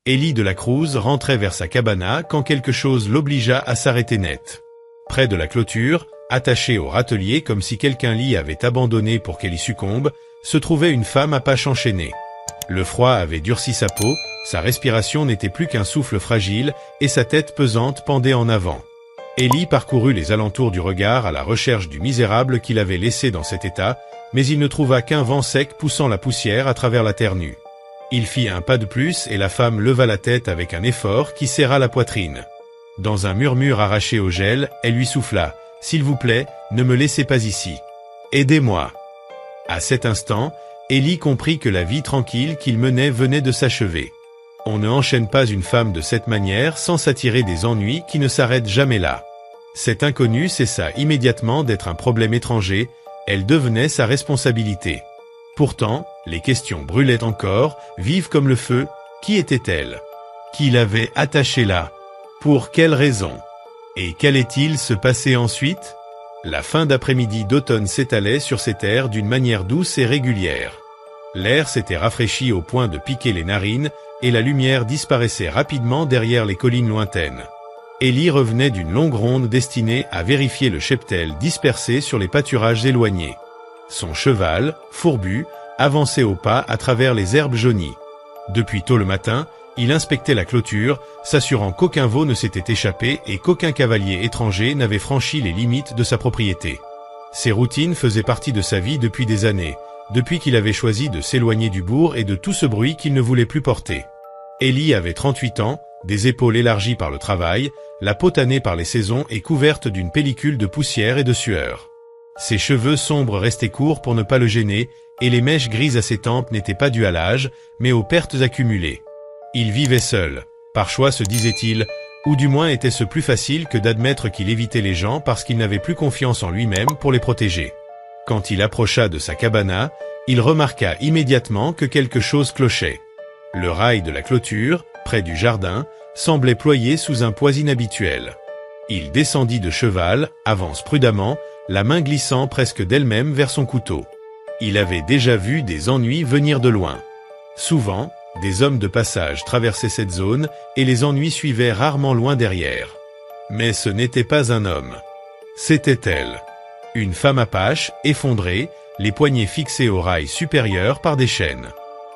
Élie de la Cruz rentrait vers sa cabana quand quelque chose l'obligea à s'arrêter net. Près de la clôture, attachée au râtelier comme si quelqu'un l'y avait abandonné pour qu'elle y succombe, se trouvait une femme à pache enchaînée. Le froid avait durci sa peau, sa respiration n'était plus qu'un souffle fragile et sa tête pesante pendait en avant. Élie parcourut les alentours du regard à la recherche du misérable qu'il avait laissé dans cet état, mais il ne trouva qu'un vent sec poussant la poussière à travers la terre nue. Il fit un pas de plus et la femme leva la tête avec un effort qui serra la poitrine. Dans un murmure arraché au gel, elle lui souffla « S'il vous plaît, ne me laissez pas ici. Aidez-moi » À cet instant, Élie comprit que la vie tranquille qu'il menait venait de s'achever. On ne enchaîne pas une femme de cette manière sans s'attirer des ennuis qui ne s'arrêtent jamais là. Cet inconnu cessa immédiatement d'être un problème étranger, elle devenait sa responsabilité. Pourtant, les questions brûlaient encore, vives comme le feu. Qui était-elle? Qui l'avait attachée là? Pour quelle raison? Et qu'allait-il se passer ensuite? La fin d'après-midi d'automne s'étalait sur ces terres d'une manière douce et régulière. L'air s'était rafraîchi au point de piquer les narines, et la lumière disparaissait rapidement derrière les collines lointaines. Élie revenait d'une longue ronde destinée à vérifier le cheptel dispersé sur les pâturages éloignés. Son cheval, fourbu, avançait au pas à travers les herbes jaunies. Depuis tôt le matin, il inspectait la clôture, s'assurant qu'aucun veau ne s'était échappé et qu'aucun cavalier étranger n'avait franchi les limites de sa propriété. Ces routines faisaient partie de sa vie depuis des années, depuis qu'il avait choisi de s'éloigner du bourg et de tout ce bruit qu'il ne voulait plus porter. Élie avait 38 ans, des épaules élargies par le travail, la peau tannée par les saisons et couverte d'une pellicule de poussière et de sueur. Ses cheveux sombres restaient courts pour ne pas le gêner, et les mèches grises à ses tempes n'étaient pas dues à l'âge, mais aux pertes accumulées. Il vivait seul, par choix se disait-il, ou du moins était-ce plus facile que d'admettre qu'il évitait les gens parce qu'il n'avait plus confiance en lui-même pour les protéger. Quand il approcha de sa cabana, il remarqua immédiatement que quelque chose clochait. Le rail de la clôture, près du jardin, semblait ployé sous un poids inhabituel. Il descendit de cheval, avance prudemment, la main glissant presque d'elle-même vers son couteau. Il avait déjà vu des ennuis venir de loin. Souvent, des hommes de passage traversaient cette zone et les ennuis suivaient rarement loin derrière. Mais ce n'était pas un homme. C'était elle. Une femme apache, effondrée, les poignets fixés au rail supérieur par des chaînes.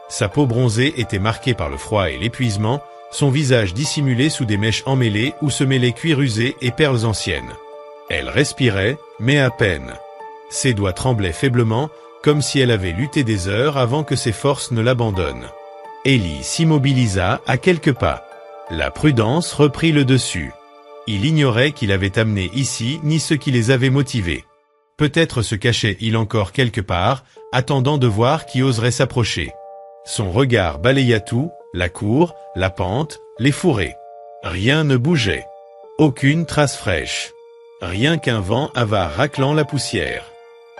Sa peau bronzée était marquée par le froid et l'épuisement, son visage dissimulé sous des mèches emmêlées où se mêlaient cuir usé et perles anciennes. Elle respirait, mais à peine. Ses doigts tremblaient faiblement, comme si elle avait lutté des heures avant que ses forces ne l'abandonnent. Élie s'immobilisa à quelques pas. La prudence reprit le dessus. Il ignorait qu'il avait amené ici ni ce qui les avait motivés. Peut-être se cachait-il encore quelque part, attendant de voir qui oserait s'approcher. Son regard balaya tout, la cour, la pente, les fourrés. Rien ne bougeait. Aucune trace fraîche. Rien qu'un vent avare raclant la poussière.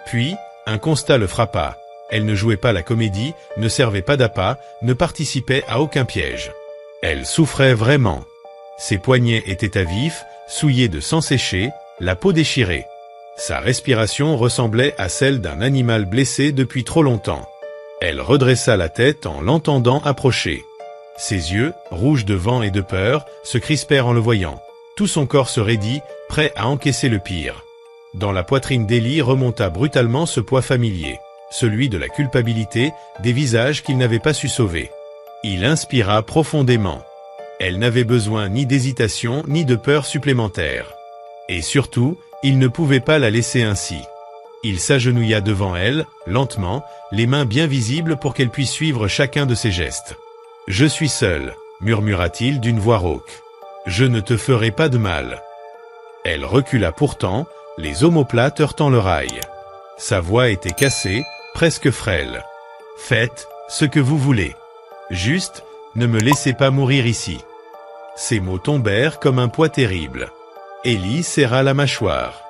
Puis, un constat le frappa. Elle ne jouait pas la comédie, ne servait pas d'appât, ne participait à aucun piège. Elle souffrait vraiment. Ses poignets étaient à vif, souillés de sang séché, la peau déchirée. Sa respiration ressemblait à celle d'un animal blessé depuis trop longtemps. Elle redressa la tête en l'entendant approcher. Ses yeux, rouges de vent et de peur, se crispèrent en le voyant. Tout son corps se raidit, prêt à encaisser le pire. Dans la poitrine d'Élie remonta brutalement ce poids familier, celui de la culpabilité, des visages qu'il n'avait pas su sauver. Il inspira profondément. Elle n'avait besoin ni d'hésitation ni de peur supplémentaire. Et surtout, il ne pouvait pas la laisser ainsi. Il s'agenouilla devant elle, lentement, les mains bien visibles pour qu'elle puisse suivre chacun de ses gestes. « Je suis seul », murmura-t-il d'une voix rauque. « Je ne te ferai pas de mal. » Elle recula pourtant, les omoplates heurtant le rail. Sa voix était cassée, presque frêle. « Faites ce que vous voulez. Juste, ne me laissez pas mourir ici. » Ces mots tombèrent comme un poids terrible. Élie serra la mâchoire.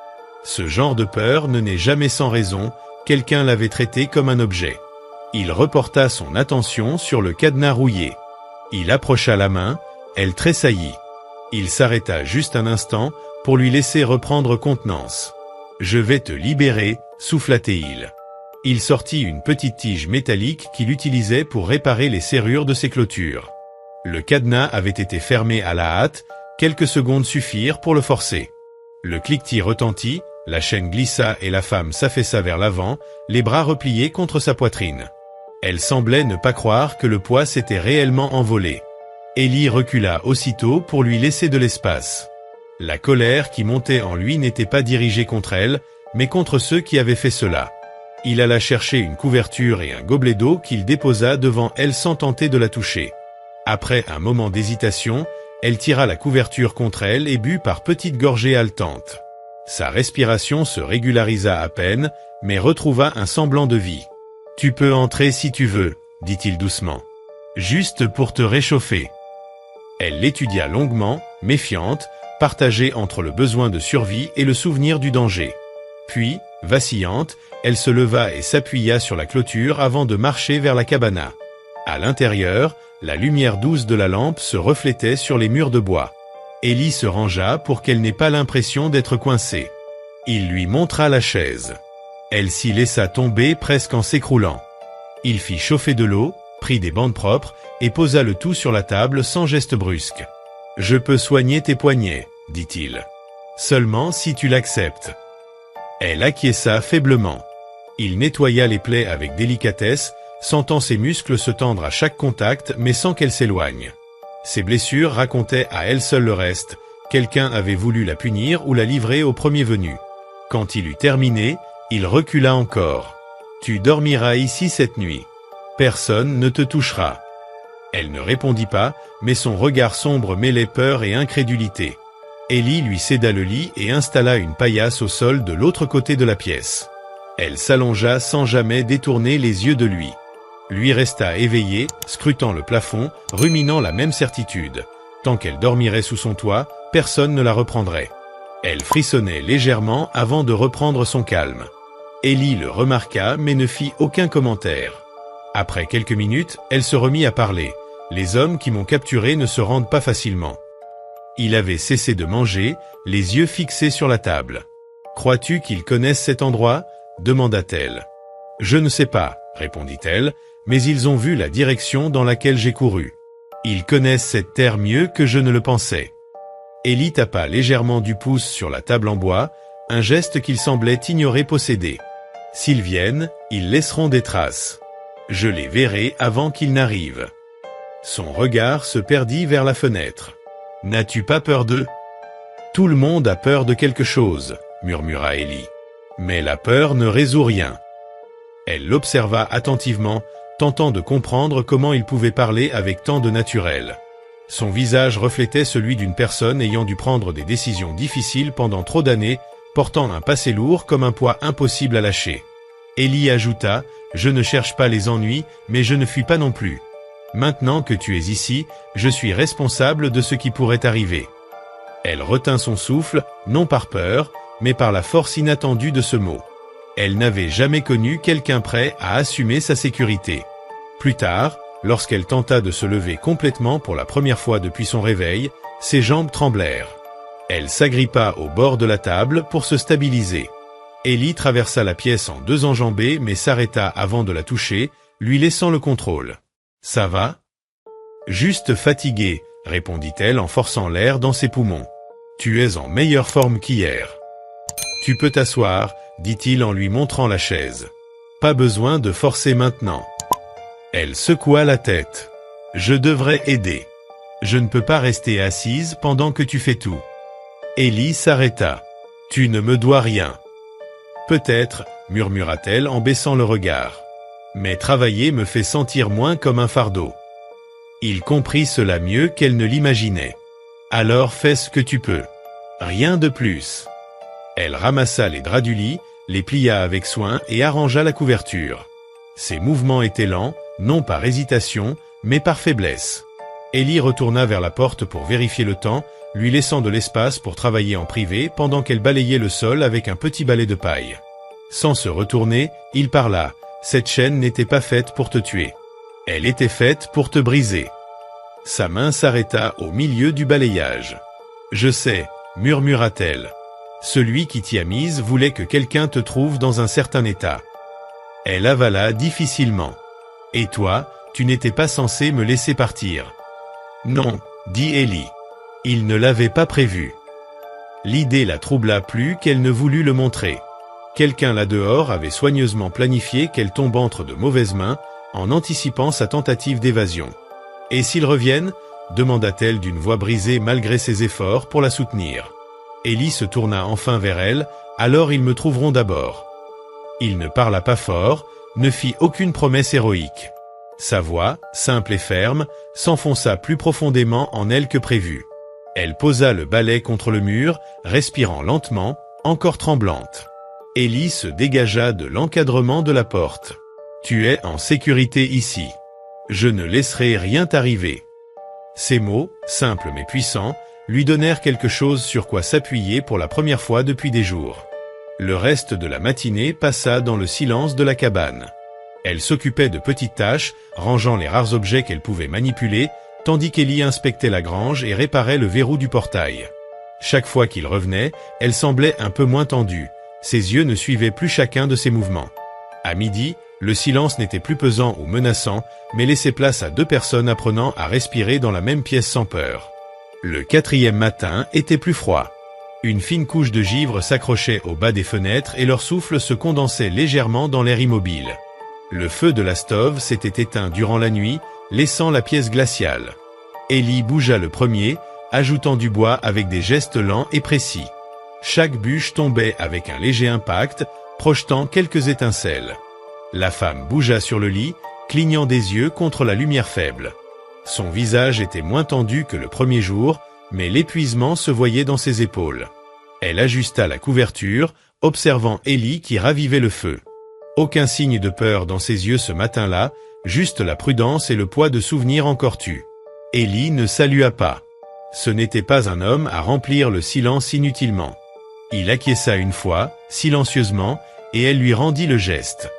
Ce genre de peur ne naît jamais sans raison, quelqu'un l'avait traité comme un objet. Il reporta son attention sur le cadenas rouillé. Il approcha la main, elle tressaillit. Il s'arrêta juste un instant pour lui laisser reprendre contenance. « Je vais te libérer », souffla-t-il. Il sortit une petite tige métallique qu'il utilisait pour réparer les serrures de ses clôtures. Le cadenas avait été fermé à la hâte, quelques secondes suffirent pour le forcer. Le cliquetis retentit, la chaîne glissa et la femme s'affaissa vers l'avant, les bras repliés contre sa poitrine. Elle semblait ne pas croire que le poids s'était réellement envolé. Ellie recula aussitôt pour lui laisser de l'espace. La colère qui montait en lui n'était pas dirigée contre elle, mais contre ceux qui avaient fait cela. Il alla chercher une couverture et un gobelet d'eau qu'il déposa devant elle sans tenter de la toucher. Après un moment d'hésitation, elle tira la couverture contre elle et but par petites gorgées haletantes. Sa respiration se régularisa à peine, mais retrouva un semblant de vie. « Tu peux entrer si tu veux, » dit-il doucement. « Juste pour te réchauffer. » Elle l'étudia longuement, méfiante, partagée entre le besoin de survie et le souvenir du danger. Puis, vacillante, elle se leva et s'appuya sur la clôture avant de marcher vers la cabana. À l'intérieur, la lumière douce de la lampe se reflétait sur les murs de bois. Ellie se rangea pour qu'elle n'ait pas l'impression d'être coincée. Il lui montra la chaise. Elle s'y laissa tomber presque en s'écroulant. Il fit chauffer de l'eau, prit des bandes propres et posa le tout sur la table sans geste brusque. « Je peux soigner tes poignets, » dit-il. « Seulement si tu l'acceptes. » Elle acquiesça faiblement. Il nettoya les plaies avec délicatesse, sentant ses muscles se tendre à chaque contact mais sans qu'elle s'éloigne. Ses blessures racontaient à elle seule le reste. Quelqu'un avait voulu la punir ou la livrer au premier venu. Quand il eut terminé, il recula encore. « Tu dormiras ici cette nuit. Personne ne te touchera. » Elle ne répondit pas, mais son regard sombre mêlait peur et incrédulité. Ellie lui céda le lit et installa une paillasse au sol de l'autre côté de la pièce. Elle s'allongea sans jamais détourner les yeux de lui. Lui resta éveillé, scrutant le plafond, ruminant la même certitude. Tant qu'elle dormirait sous son toit, personne ne la reprendrait. Elle frissonnait légèrement avant de reprendre son calme. Ellie le remarqua mais ne fit aucun commentaire. Après quelques minutes, elle se remit à parler. « Les hommes qui m'ont capturé ne se rendent pas facilement. » Il avait cessé de manger, les yeux fixés sur la table. « Crois-tu qu'ils connaissent cet endroit ?» demanda-t-elle. « Je ne sais pas, » répondit-elle, « mais ils ont vu la direction dans laquelle j'ai couru. Ils connaissent cette terre mieux que je ne le pensais. » Ellie tapa légèrement du pouce sur la table en bois, un geste qu'il semblait ignorer posséder. « S'ils viennent, ils laisseront des traces. Je les verrai avant qu'ils n'arrivent. » Son regard se perdit vers la fenêtre. « N'as-tu pas peur d'eux ?»« Tout le monde a peur de quelque chose, » murmura Ellie. « Mais la peur ne résout rien. » Elle l'observa attentivement, tentant de comprendre comment il pouvait parler avec tant de naturel. Son visage reflétait celui d'une personne ayant dû prendre des décisions difficiles pendant trop d'années, portant un passé lourd comme un poids impossible à lâcher. Ellie ajouta « Je ne cherche pas les ennuis, mais je ne fuis pas non plus. Maintenant que tu es ici, je suis responsable de ce qui pourrait arriver. » Elle retint son souffle, non par peur, mais par la force inattendue de ce mot. Elle n'avait jamais connu quelqu'un prêt à assumer sa sécurité. Plus tard, lorsqu'elle tenta de se lever complètement pour la première fois depuis son réveil, ses jambes tremblèrent. Elle s'agrippa au bord de la table pour se stabiliser. Ellie traversa la pièce en deux enjambées mais s'arrêta avant de la toucher, lui laissant le contrôle. « Ça va ?»« Juste fatiguée, » répondit-elle en forçant l'air dans ses poumons. « Tu es en meilleure forme qu'hier. »« Tu peux t'asseoir, » dit-il en lui montrant la chaise. « Pas besoin de forcer maintenant. » Elle secoua la tête. « Je devrais aider. Je ne peux pas rester assise pendant que tu fais tout. » Ellie s'arrêta. « Tu ne me dois rien. »« Peut-être, » murmura-t-elle en baissant le regard. « Mais travailler me fait sentir moins comme un fardeau. » Il comprit cela mieux qu'elle ne l'imaginait. « Alors fais ce que tu peux. Rien de plus. » Elle ramassa les draps du lit, les plia avec soin et arrangea la couverture. Ses mouvements étaient lents, non par hésitation, mais par faiblesse. Ellie retourna vers la porte pour vérifier le temps, lui laissant de l'espace pour travailler en privé pendant qu'elle balayait le sol avec un petit balai de paille. Sans se retourner, il parla. « Cette chaîne n'était pas faite pour te tuer. Elle était faite pour te briser. » Sa main s'arrêta au milieu du balayage. « Je sais, » murmura-t-elle. « Celui qui t'y a mise voulait que quelqu'un te trouve dans un certain état. » Elle avala difficilement. « Et toi, tu n'étais pas censé me laisser partir. » Non, dit Ellie. Il ne l'avait pas prévu. L'idée la troubla plus qu'elle ne voulut le montrer. Quelqu'un là dehors avait soigneusement planifié qu'elle tombe entre de mauvaises mains, en anticipant sa tentative d'évasion. « Et s'ils reviennent ?» demanda-t-elle d'une voix brisée malgré ses efforts pour la soutenir. Ellie se tourna enfin vers elle. « Alors ils me trouveront d'abord. » Il ne parla pas fort, ne fit aucune promesse héroïque. Sa voix, simple et ferme, s'enfonça plus profondément en elle que prévu. Elle posa le balai contre le mur, respirant lentement, encore tremblante. Ellie se dégagea de l'encadrement de la porte. « Tu es en sécurité ici. Je ne laisserai rien t'arriver. » Ces mots, simples mais puissants, lui donnèrent quelque chose sur quoi s'appuyer pour la première fois depuis des jours. Le reste de la matinée passa dans le silence de la cabane. Elle s'occupait de petites tâches, rangeant les rares objets qu'elle pouvait manipuler, tandis qu'Ellie inspectait la grange et réparait le verrou du portail. Chaque fois qu'il revenait, elle semblait un peu moins tendue. Ses yeux ne suivaient plus chacun de ses mouvements. À midi, le silence n'était plus pesant ou menaçant, mais laissait place à deux personnes apprenant à respirer dans la même pièce sans peur. Le 4e matin était plus froid. Une fine couche de givre s'accrochait au bas des fenêtres et leur souffle se condensait légèrement dans l'air immobile. Le feu de la stove s'était éteint durant la nuit, laissant la pièce glaciale. Ellie bougea le premier, ajoutant du bois avec des gestes lents et précis. Chaque bûche tombait avec un léger impact, projetant quelques étincelles. La femme bougea sur le lit, clignant des yeux contre la lumière faible. Son visage était moins tendu que le premier jour, mais l'épuisement se voyait dans ses épaules. Elle ajusta la couverture, observant Ellie qui ravivait le feu. Aucun signe de peur dans ses yeux ce matin-là, juste la prudence et le poids de souvenirs encore tus. Ellie ne salua pas. Ce n'était pas un homme à remplir le silence inutilement. Il acquiesça une fois, silencieusement, et elle lui rendit le geste.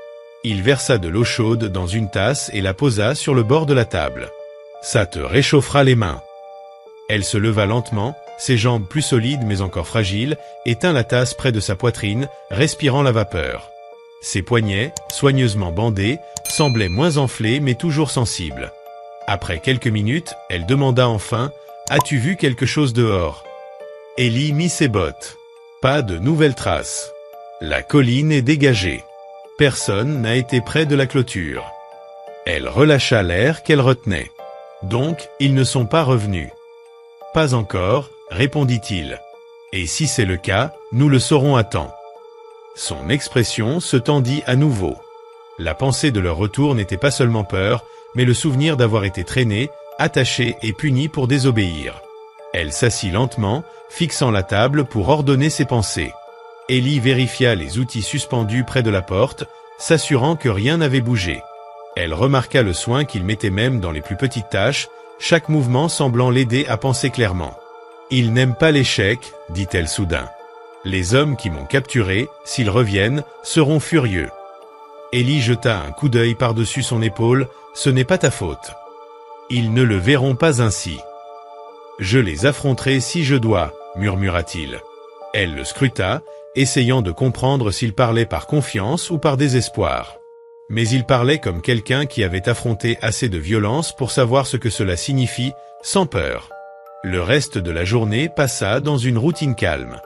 Il versa de l'eau chaude dans une tasse et la posa sur le bord de la table. « Ça te réchauffera les mains. » Elle se leva lentement, ses jambes plus solides mais encore fragiles, et tint la tasse près de sa poitrine, respirant la vapeur. Ses poignets, soigneusement bandés, semblaient moins enflés mais toujours sensibles. Après quelques minutes, elle demanda enfin « As-tu vu quelque chose dehors ?» Ellie mit ses bottes. Pas de nouvelles traces. La colline est dégagée. Personne n'a été près de la clôture. Elle relâcha l'air qu'elle retenait. Donc, ils ne sont pas revenus. Pas encore, répondit-il. Et si c'est le cas, nous le saurons à temps. Son expression se tendit à nouveau. La pensée de leur retour n'était pas seulement peur, mais le souvenir d'avoir été traînée, attachée et punie pour désobéir. Elle s'assit lentement, fixant la table pour ordonner ses pensées. Ellie vérifia les outils suspendus près de la porte, s'assurant que rien n'avait bougé. Elle remarqua le soin qu'il mettait même dans les plus petites tâches, chaque mouvement semblant l'aider à penser clairement. « Ils n'aiment pas l'échec, dit-elle soudain. Les hommes qui m'ont capturé, s'ils reviennent, seront furieux. » Ellie jeta un coup d'œil par-dessus son épaule, « Ce n'est pas ta faute. Ils ne le verront pas ainsi. »« Je les affronterai si je dois, » murmura-t-il. Elle le scruta, essayant de comprendre s'il parlait par confiance ou par désespoir. Mais il parlait comme quelqu'un qui avait affronté assez de violence pour savoir ce que cela signifie, sans peur. Le reste de la journée passa dans une routine calme.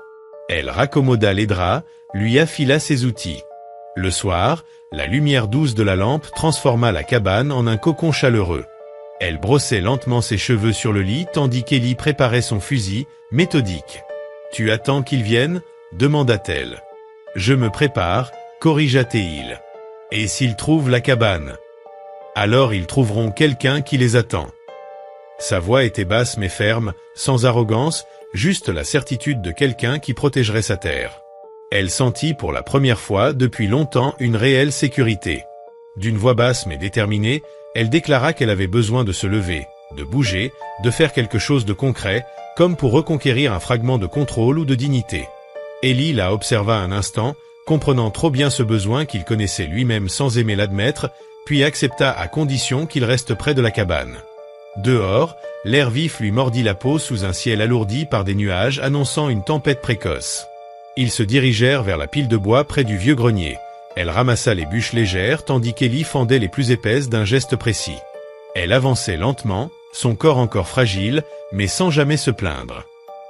Elle raccommoda les draps, lui affila ses outils. Le soir, la lumière douce de la lampe transforma la cabane en un cocon chaleureux. Elle brossait lentement ses cheveux sur le lit tandis qu'Ellie préparait son fusil, méthodique. « Tu attends qu'ils viennent ?» demanda-t-elle. « Je me prépare, » corrigea Théil. « Et s'ils trouvent la cabane ? Alors ils trouveront quelqu'un qui les attend. » Sa voix était basse mais ferme, sans arrogance, juste la certitude de quelqu'un qui protégerait sa terre. Elle sentit pour la première fois depuis longtemps une réelle sécurité. D'une voix basse mais déterminée, elle déclara qu'elle avait besoin de se lever, de bouger, de faire quelque chose de concret, comme pour reconquérir un fragment de contrôle ou de dignité. Ellie la observa un instant, comprenant trop bien ce besoin qu'il connaissait lui-même sans aimer l'admettre, puis accepta à condition qu'il reste près de la cabane. Dehors, l'air vif lui mordit la peau sous un ciel alourdi par des nuages annonçant une tempête précoce. Ils se dirigèrent vers la pile de bois près du vieux grenier. Elle ramassa les bûches légères tandis qu'Ellie fendait les plus épaisses d'un geste précis. Elle avançait lentement, son corps encore fragile, mais sans jamais se plaindre.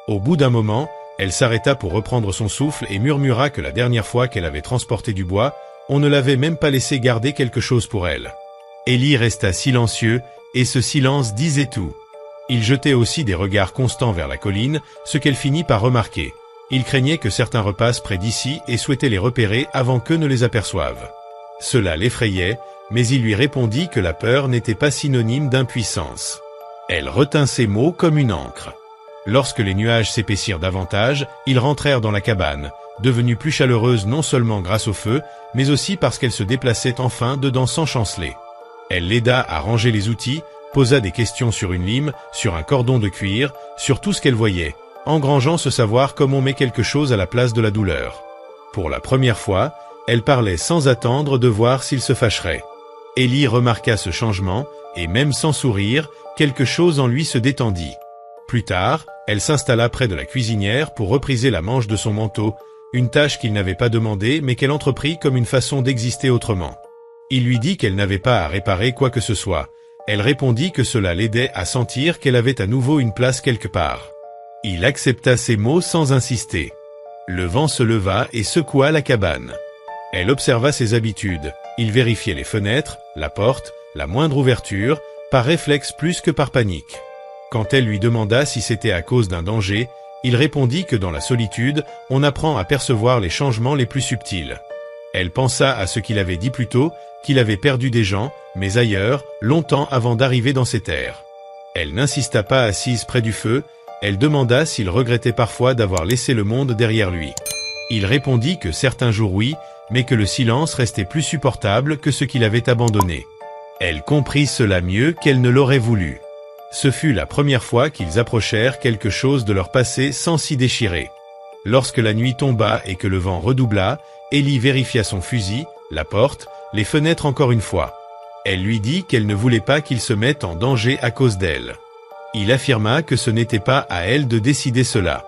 Au bout d'un moment, elle s'arrêta pour reprendre son souffle et murmura que la dernière fois qu'elle avait transporté du bois, on ne l'avait même pas laissé garder quelque chose pour elle. Élie resta silencieux, et ce silence disait tout. Il jetait aussi des regards constants vers la colline, ce qu'elle finit par remarquer. Il craignait que certains repassent près d'ici et souhaitait les repérer avant qu'eux ne les aperçoivent. Cela l'effrayait, mais il lui répondit que la peur n'était pas synonyme d'impuissance. Elle retint ces mots comme une encre. Lorsque les nuages s'épaissirent davantage, ils rentrèrent dans la cabane, devenue plus chaleureuse non seulement grâce au feu, mais aussi parce qu'elle se déplaçait enfin dedans sans chanceler. Elle l'aida à ranger les outils, posa des questions sur une lime, sur un cordon de cuir, sur tout ce qu'elle voyait, engrangeant ce savoir comme on met quelque chose à la place de la douleur. Pour la première fois, elle parlait sans attendre de voir s'il se fâcherait. Élie remarqua ce changement, et même sans sourire, quelque chose en lui se détendit. Plus tard, elle s'installa près de la cuisinière pour repriser la manche de son manteau, une tâche qu'il n'avait pas demandée mais qu'elle entreprit comme une façon d'exister autrement. Il lui dit qu'elle n'avait pas à réparer quoi que ce soit. Elle répondit que cela l'aidait à sentir qu'elle avait à nouveau une place quelque part. Il accepta ces mots sans insister. Le vent se leva et secoua la cabane. Elle observa ses habitudes. Il vérifiait les fenêtres, la porte, la moindre ouverture, par réflexe plus que par panique. Quand elle lui demanda si c'était à cause d'un danger, il répondit que dans la solitude, on apprend à percevoir les changements les plus subtils. Elle pensa à ce qu'il avait dit plus tôt, qu'il avait perdu des gens, mais ailleurs, longtemps avant d'arriver dans ces terres. Elle n'insista pas assise près du feu, elle demanda s'il regrettait parfois d'avoir laissé le monde derrière lui. Il répondit que certains jours oui, mais que le silence restait plus supportable que ce qu'il avait abandonné. Elle comprit cela mieux qu'elle ne l'aurait voulu. Ce fut la première fois qu'ils approchèrent quelque chose de leur passé sans s'y déchirer. Lorsque la nuit tomba et que le vent redoubla, Élie vérifia son fusil, la porte, les fenêtres encore une fois. Elle lui dit qu'elle ne voulait pas qu'il se mette en danger à cause d'elle. Il affirma que ce n'était pas à elle de décider cela.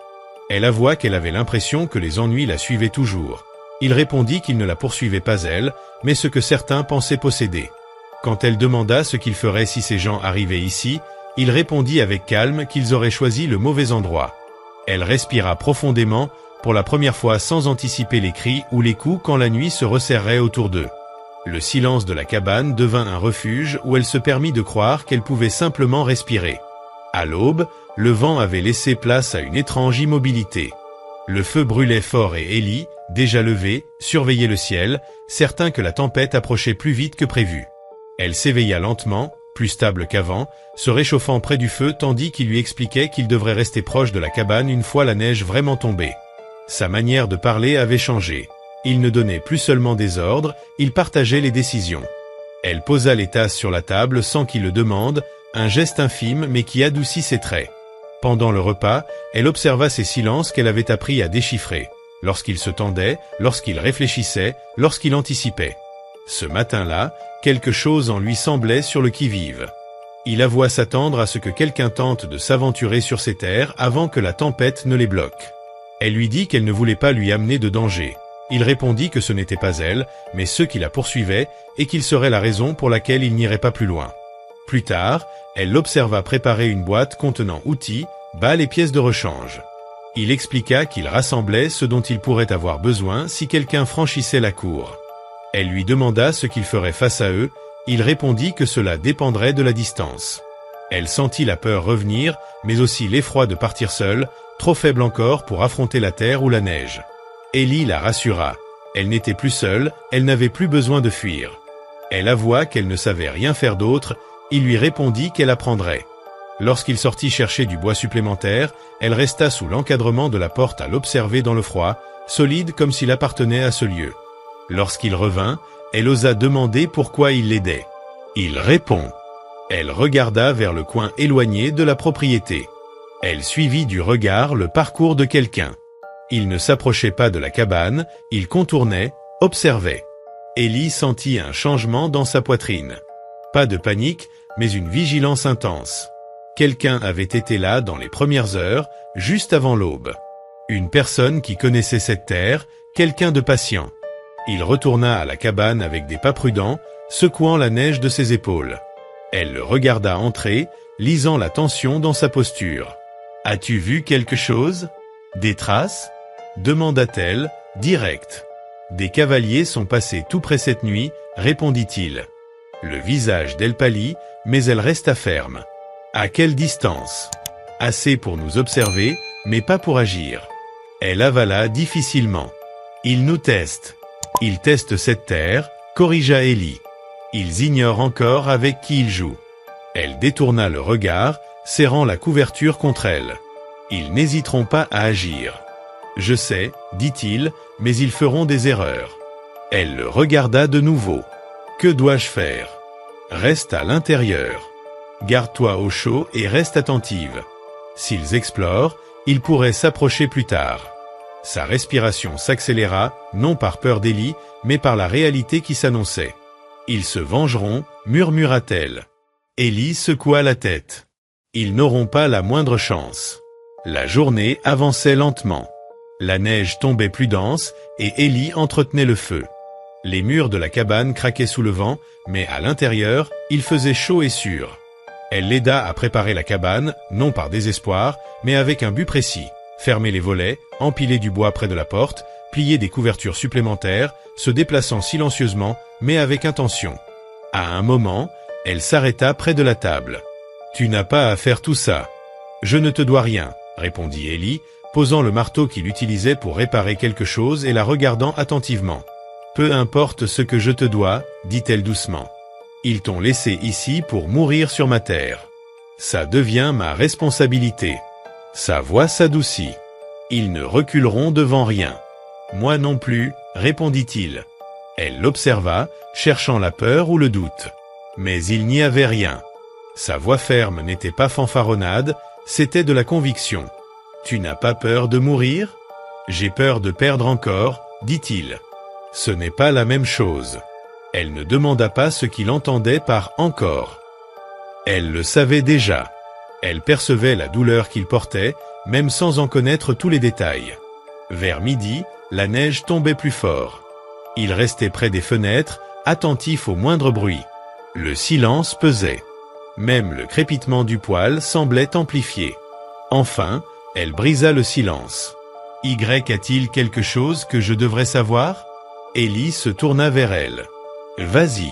Elle avoua qu'elle avait l'impression que les ennuis la suivaient toujours. Il répondit qu'il ne la poursuivait pas elle, mais ce que certains pensaient posséder. Quand elle demanda ce qu'il ferait si ces gens arrivaient ici, il répondit avec calme qu'ils auraient choisi le mauvais endroit. Elle respira profondément, pour la première fois sans anticiper les cris ou les coups quand la nuit se resserrait autour d'eux. Le silence de la cabane devint un refuge où elle se permit de croire qu'elle pouvait simplement respirer. À l'aube, le vent avait laissé place à une étrange immobilité. Le feu brûlait fort et Élie, déjà levée, surveillait le ciel, certain que la tempête approchait plus vite que prévu. Elle s'éveilla lentement, plus stable qu'avant, se réchauffant près du feu tandis qu'il lui expliquait qu'il devrait rester proche de la cabane une fois la neige vraiment tombée. Sa manière de parler avait changé. Il ne donnait plus seulement des ordres, il partageait les décisions. Elle posa les tasses sur la table sans qu'il le demande, un geste infime mais qui adoucit ses traits. Pendant le repas, elle observa ces silences qu'elle avait appris à déchiffrer, lorsqu'il se tendait, lorsqu'il réfléchissait, lorsqu'il anticipait. Ce matin-là, quelque chose en lui semblait sur le qui-vive. Il avoua s'attendre à ce que quelqu'un tente de s'aventurer sur ces terres avant que la tempête ne les bloque. Elle lui dit qu'elle ne voulait pas lui amener de danger. Il répondit que ce n'était pas elle, mais ceux qui la poursuivaient, et qu'il serait la raison pour laquelle il n'irait pas plus loin. Plus tard, elle l'observa préparer une boîte contenant outils, balles et pièces de rechange. Il expliqua qu'il rassemblait ce dont il pourrait avoir besoin si quelqu'un franchissait la cour. Elle lui demanda ce qu'il ferait face à eux, il répondit que cela dépendrait de la distance. Elle sentit la peur revenir, mais aussi l'effroi de partir seule, trop faible encore pour affronter la terre ou la neige. Élie la rassura. Elle n'était plus seule, elle n'avait plus besoin de fuir. Elle avoua qu'elle ne savait rien faire d'autre, il lui répondit qu'elle apprendrait. Lorsqu'il sortit chercher du bois supplémentaire, elle resta sous l'encadrement de la porte à l'observer dans le froid, solide comme s'il appartenait à ce lieu. Lorsqu'il revint, elle osa demander pourquoi il l'aidait. Il répond. Elle regarda vers le coin éloigné de la propriété. Elle suivit du regard le parcours de quelqu'un. Il ne s'approchait pas de la cabane, il contournait, observait. Élie sentit un changement dans sa poitrine. Pas de panique, mais une vigilance intense. Quelqu'un avait été là dans les premières heures, juste avant l'aube. Une personne qui connaissait cette terre, quelqu'un de patient. Il retourna à la cabane avec des pas prudents, secouant la neige de ses épaules. Elle le regarda entrer, lisant la tension dans sa posture. « As-tu vu quelque chose? Des traces ?» demanda-t-elle, direct. « Des cavaliers sont passés tout près cette nuit, répondit-il. Le visage d'elle pâlit, mais elle resta ferme. À quelle distance? Assez pour nous observer, mais pas pour agir. Elle avala difficilement. Ils nous testent. Ils testent cette terre, corrigea Ellie. Ils ignorent encore avec qui ils jouent. Elle détourna le regard, serrant la couverture contre elle. Ils n'hésiteront pas à agir. Je sais, dit-il, mais ils feront des erreurs. Elle le regarda de nouveau. Que dois-je faire? Reste à l'intérieur. Garde-toi au chaud et reste attentive. S'ils explorent, ils pourraient s'approcher plus tard. Sa respiration s'accéléra, non par peur d'Ellie, mais par la réalité qui s'annonçait. Ils se vengeront, murmura-t-elle. Ellie secoua la tête. Ils n'auront pas la moindre chance. La journée avançait lentement. La neige tombait plus dense et Ellie entretenait le feu. Les murs de la cabane craquaient sous le vent, mais à l'intérieur, il faisait chaud et sûr. Elle l'aida à préparer la cabane, non par désespoir, mais avec un but précis. Fermer les volets, empiler du bois près de la porte, plier des couvertures supplémentaires, se déplaçant silencieusement, mais avec intention. À un moment, elle s'arrêta près de la table. « Tu n'as pas à faire tout ça. »« Je ne te dois rien, » répondit Ellie, posant le marteau qu'il utilisait pour réparer quelque chose et la regardant attentivement. « Peu importe ce que je te dois, » dit-elle doucement. « Ils t'ont laissé ici pour mourir sur ma terre. Ça devient ma responsabilité. » Sa voix s'adoucit. « Ils ne reculeront devant rien. »« Moi non plus, » répondit-il. Elle l'observa, cherchant la peur ou le doute. Mais il n'y avait rien. Sa voix ferme n'était pas fanfaronnade, c'était de la conviction. « Tu n'as pas peur de mourir? »« J'ai peur de perdre encore, » dit-il. Ce n'est pas la même chose. Elle ne demanda pas ce qu'il entendait par « encore ». Elle le savait déjà. Elle percevait la douleur qu'il portait, même sans en connaître tous les détails. Vers midi, la neige tombait plus fort. Il restait près des fenêtres, attentif au moindre bruit. Le silence pesait. Même le crépitement du poêle semblait amplifié. Enfin, elle brisa le silence. « Y a-t-il quelque chose que je devrais savoir ?» Ellie se tourna vers elle. « Vas-y.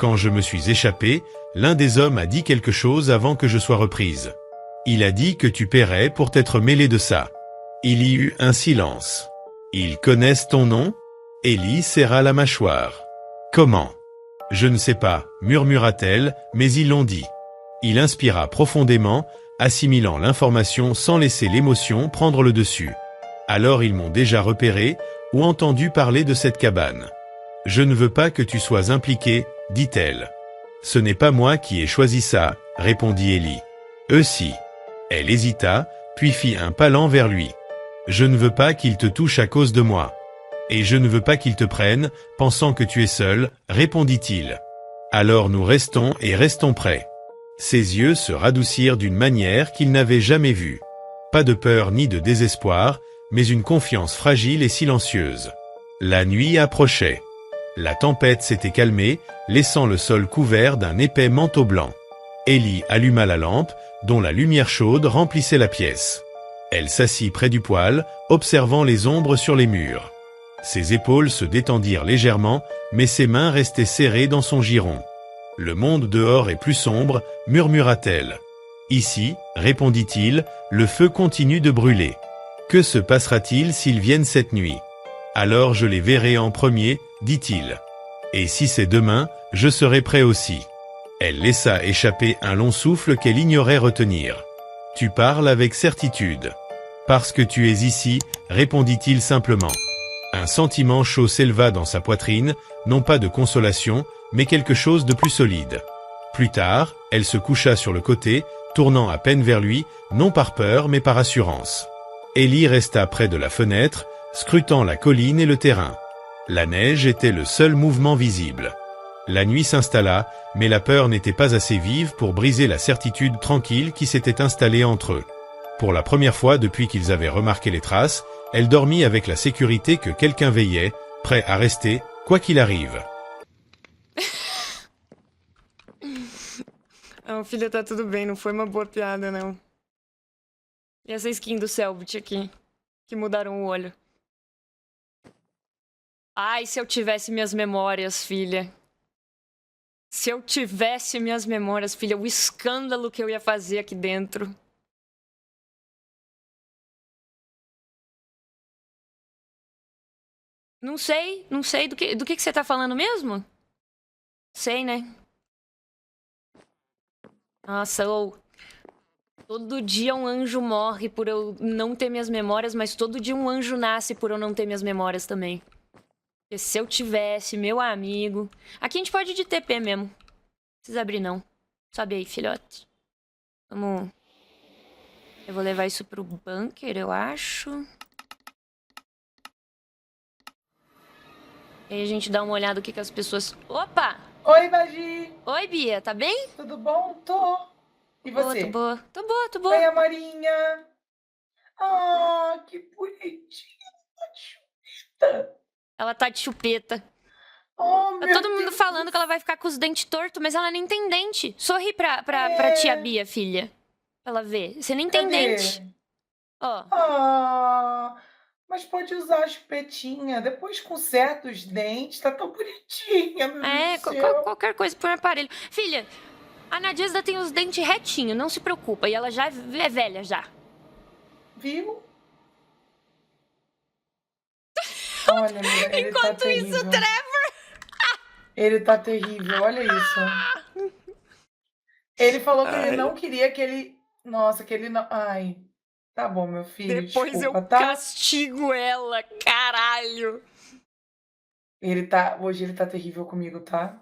Quand je me suis échappé, l'un des hommes a dit quelque chose avant que je sois reprise. Il a dit que tu paierais pour t'être mêlé de ça. » Il y eut un silence. « Ils connaissent ton nom ?» Ellie serra la mâchoire. « Comment ? » « Je ne sais pas, » murmura-t-elle, mais ils l'ont dit. Il inspira profondément, assimilant l'information sans laisser l'émotion prendre le dessus. « Alors ils m'ont déjà repéré ou entendu parler de cette cabane. »« Je ne veux pas que tu sois impliqué, » dit-elle. « Ce n'est pas moi qui ai choisi ça, » répondit Ellie. « Eux si. » Elle hésita, puis fit un pas lent vers lui. « Je ne veux pas qu'il te touche à cause de moi. » Et je ne veux pas qu'il te prenne, pensant que tu es seul, répondit-il. Alors nous restons et restons prêts. Ses yeux se radoucirent d'une manière qu'il n'avait jamais vue. Pas de peur ni de désespoir, mais une confiance fragile et silencieuse. La nuit approchait. La tempête s'était calmée, laissant le sol couvert d'un épais manteau blanc. Ellie alluma la lampe, dont la lumière chaude remplissait la pièce. Elle s'assit près du poêle, observant les ombres sur les murs. Ses épaules se détendirent légèrement, mais ses mains restaient serrées dans son giron. « Le monde dehors est plus sombre, » murmura-t-elle. « Ici, » répondit-il, « le feu continue de brûler. Que se passera-t-il s'ils viennent cette nuit? Alors je les verrai en premier, » dit-il. « Et si c'est demain, je serai prêt aussi. » Elle laissa échapper un long souffle qu'elle ignorait retenir. « Tu parles avec certitude. »« Parce que tu es ici, » répondit-il simplement. Un sentiment chaud s'éleva dans sa poitrine, non pas de consolation, mais quelque chose de plus solide. Plus tard, elle se coucha sur le côté, tournant à peine vers lui, non par peur mais par assurance. Ellie resta près de la fenêtre, scrutant la colline et le terrain. La neige était le seul mouvement visible. La nuit s'installa, mais la peur n'était pas assez vive pour briser la certitude tranquille qui s'était installée entre eux. Pour la première fois depuis qu'ils avaient remarqué les traces, elle dormit avec la sécurité que quelqu'un veillait, prêt à rester, quoi qu'il arrive. Não, filha, tá tudo bem, não foi uma boa piada, não. E essa skin do Selbit aqui, que mudaram o olho. Ai, se eu tivesse minhas memórias, filha. Se eu tivesse minhas memórias, filha, o escândalo que eu ia fazer aqui dentro. Não sei do que você tá falando mesmo? Sei, né? Nossa, todo dia um anjo morre por eu não ter minhas memórias, mas todo dia um anjo nasce por eu não ter minhas memórias também. Porque se eu tivesse, meu amigo... Aqui a gente pode ir de TP mesmo. Não precisa abrir, não. Sobe aí, filhote. Vamos... Eu vou levar isso pro bunker, eu acho. E aí a gente dá uma olhada no que as pessoas... Opa! Oi, Magi! Oi, Bia, tá bem? Tudo bom? Tô. E Boa, tô você? boa. Tô boa, tô Oi, boa. Amorinha! Ah, que bonitinha! Ela tá de chupeta. Oh, Tá meu todo mundo Deus falando do que ela vai ficar com os dentes tortos, mas ela nem tem dente. Sorri pra tia céu! Bia, filha. Pra ela ver. Você nem tem Cadê? dente. Ó. Ah, mas pode usar a chupetinha. Depois conserta os dentes. Tá tão bonitinha, meu Deus do céu. Qualquer coisa por um aparelho. Filha, a Nadjesda tem os dentes retinhos, não se preocupa. E ela já é velha já. Viu? Olha, amiga, ele tá Enquanto isso, terrível. Trevor... Ele tá terrível, olha isso. Ele falou que ele não queria que ele. Nossa, que ele não. Ai. Tá bom, meu filho, Depois eu desculpa, tá? castigo ela, caralho. Hoje ele tá terrível comigo, tá?